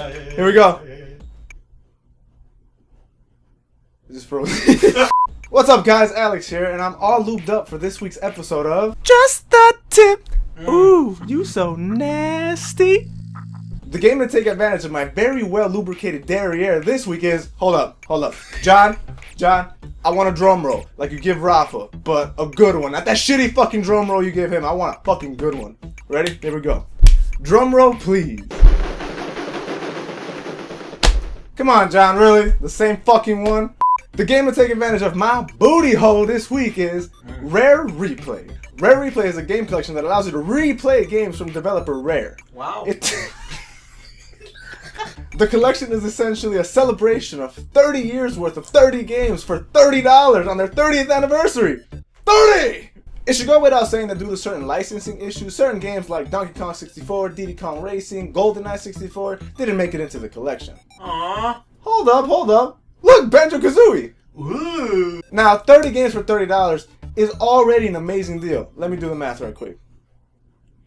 Here we go. Just froze. What's up, guys? Alex here, and I'm all lubed up for this week's episode of Just the Tip. Ooh, you so nasty. The game to take advantage of my very well lubricated derriere this week is hold up. John, I want a drum roll like you give Rafa, but a good one. Not that shitty fucking drum roll you give him. I want a fucking good one. Ready? Here we go. Drum roll, please. Come on, John, really? The same fucking one? The game to take advantage of my booty hole this week is Rare Replay. Rare Replay is a game collection that allows you to replay games from developer Rare. Wow. The collection is essentially a celebration of 30 years worth of 30 games for $30 on their 30th anniversary. 30! It should go without saying that due to certain licensing issues, certain games like Donkey Kong 64, Diddy Kong Racing, GoldenEye 64 didn't make it into the collection. Aww. Hold up. Look, Banjo-Kazooie. Ooh. Now, 30 games for $30 is already an amazing deal. Let me do the math right quick.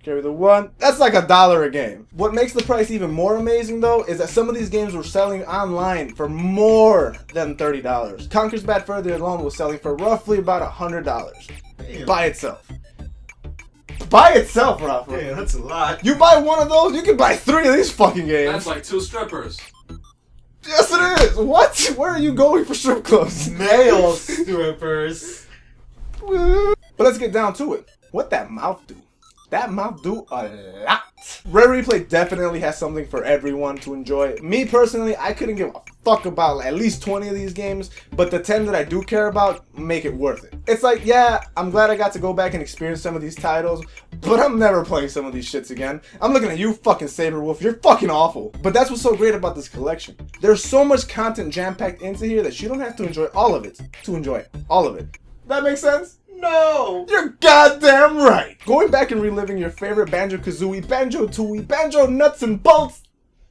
Carry the one. That's like $1 a game. What makes the price even more amazing, though, is that some of these games were selling online for more than $30. Conker's Bad Fur Day alone was selling for roughly about $100. Damn. By itself. By itself, Rafa. Damn, that's a lot. You buy one of those, you can buy 3 of these fucking games. That's like 2 strippers. Yes, it is. What? Where are you going for strip clubs? Male strippers. But let's get down to it. What that mouth do? That mouth do a lot. Rare Replay definitely has something for everyone to enjoy. Me personally, I couldn't give a fuck about at least 20 of these games, but the 10 that I do care about make it worth it. It's like, yeah, I'm glad I got to go back and experience some of these titles, but I'm never playing some of these shits again. I'm looking at you, fucking Saberwolf. You're fucking awful. But that's what's so great about this collection. There's so much content jam-packed into here that you don't have to enjoy all of it to enjoy all of it. That makes sense? No. You're goddamn right. Going back and reliving your favorite Banjo-Kazooie, Banjo-Tooie, Banjo Nuts and Bolts.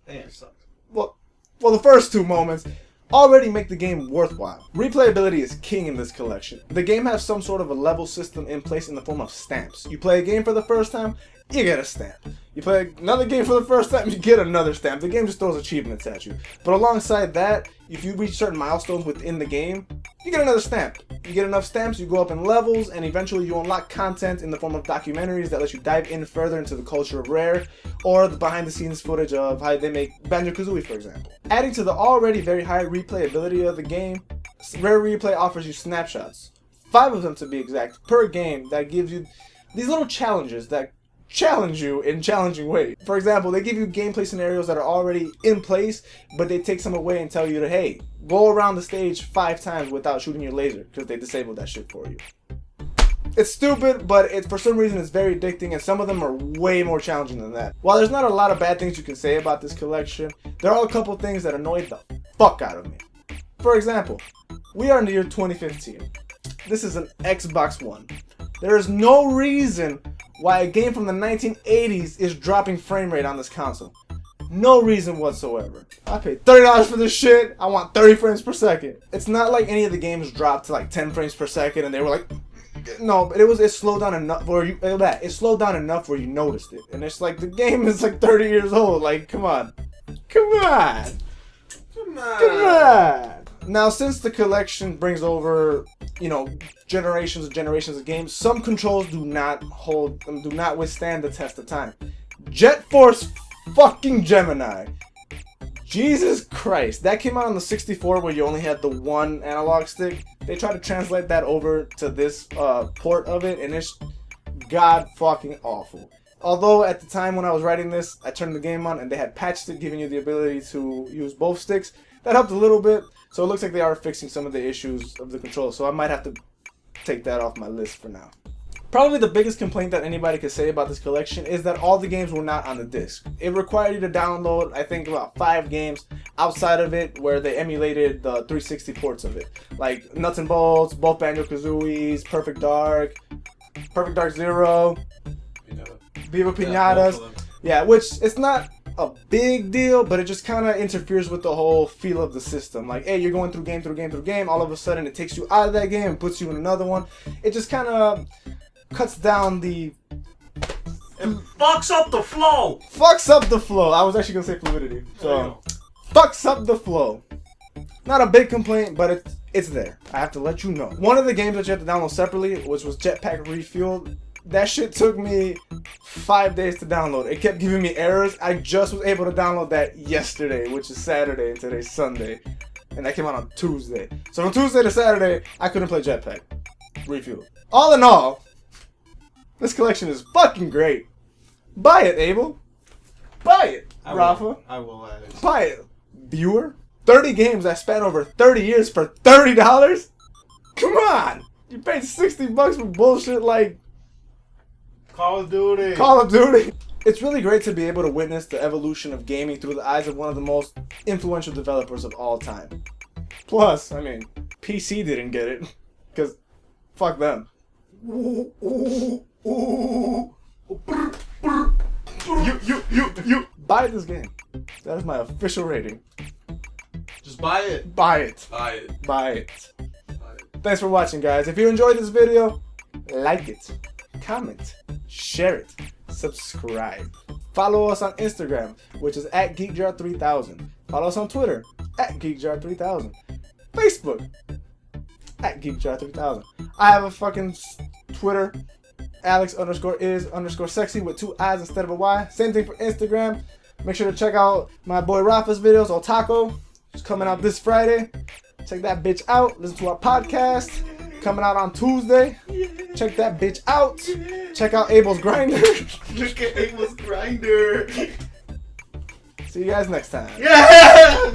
Damn, sucks. Well, the first 2 moments already make the game worthwhile. Replayability is king in this collection. The game has some sort of a level system in place in the form of stamps. You play a game for the first time, you get a stamp. You play another game for the first time, you get another stamp. The game just throws achievements at you. But alongside that, if you reach certain milestones within the game, you get another stamp. You get enough stamps, you go up in levels, and eventually you unlock content in the form of documentaries that let you dive in further into the culture of Rare, or the behind-the-scenes footage of how they make Banjo-Kazooie, for example. Adding to the already very high replayability of the game, Rare Replay offers you snapshots, 5 of them to be exact, per game, that gives you these little challenges that challenge you in challenging ways. For example, they give you gameplay scenarios that are already in place, but they take some away and tell you to, hey, go around the stage 5 times without shooting your laser, because they disabled that shit for you. It's stupid, but for some reason it's very addicting, and some of them are way more challenging than that. While there's not a lot of bad things you can say about this collection, there are a couple things that annoyed the fuck out of me. For example, we are in the year 2015. This is an Xbox One. There is no reason why a game from the 1980s is dropping frame rate on this console. No reason whatsoever. I paid $30 for this shit. I want 30 frames per second. It's not like any of the games dropped to like 10 frames per second and they were like, no, but it slowed down enough where it slowed down enough where you noticed it. And it's like the game is like 30 years old. Like, come on. Now, since the collection brings over, generations and generations of games, some controls do not withstand the test of time. Jet Force fucking Gemini. Jesus Christ. That came out on the 64 where you only had the one analog stick. They tried to translate that over to this port of it, and it's god fucking awful. Although at the time when I was writing this, I turned the game on and they had patched it, giving you the ability to use both sticks. That helped a little bit, so it looks like they are fixing some of the issues of the controls, so I might have to take that off my list for now. Probably the biggest complaint that anybody could say about this collection is that all the games were not on the disc. It required you to download, I think, about 5 games outside of it where they emulated the 360 ports of it. Like Nuts and Bolts, both Banjo-Kazooies, Perfect Dark Zero, Viva Pinatas. Yeah, which it's not a big deal, but it just kind of interferes with the whole feel of the system. Like, hey, you're going through game, all of a sudden it takes you out of that game and puts you in another one. It just kind of cuts down the It fucks up the flow. Fucks up the flow. I was actually gonna say fluidity. So fucks up the flow. Not a big complaint, but it's there. I have to let you know. One of the games that you have to download separately, which was Jetpack Refueled, that shit took me 5 days to download. It kept giving me errors. I just was able to download that yesterday, which is Saturday, and today's Sunday. And that came out on Tuesday. So from Tuesday to Saturday, I couldn't play Jetpack Refueled. All in all, this collection is fucking great. Buy it, Abel. Buy it, Rafa. I will add it. Buy it, viewer. 30 games I spent over 30 years for $30? Come on! You paid $60 for bullshit like Call of Duty. Call of Duty. It's really great to be able to witness the evolution of gaming through the eyes of one of the most influential developers of all time. Plus, I mean, PC didn't get it, because fuck them. You. Buy this game. That is my official rating. Just buy it. Buy it. Buy it. Buy it. Buy it. Thanks for watching, guys. If you enjoyed this video, like it, comment, share it, subscribe. Follow us on Instagram, which is @GeekJar3000. Follow us on Twitter, @GeekJar3000. Facebook, @GeekJar3000. I have a fucking Twitter, Alex_is_sexy with 2 I's instead of a Y. Same thing for Instagram. Make sure to check out my boy Rafa's videos on Taco. It's coming out this Friday. Check that bitch out. Listen to our podcast. Coming out on Tuesday. Check that bitch out. Check out Abel's Grinder. Look at Abel's Grinder. See you guys next time. Yeah!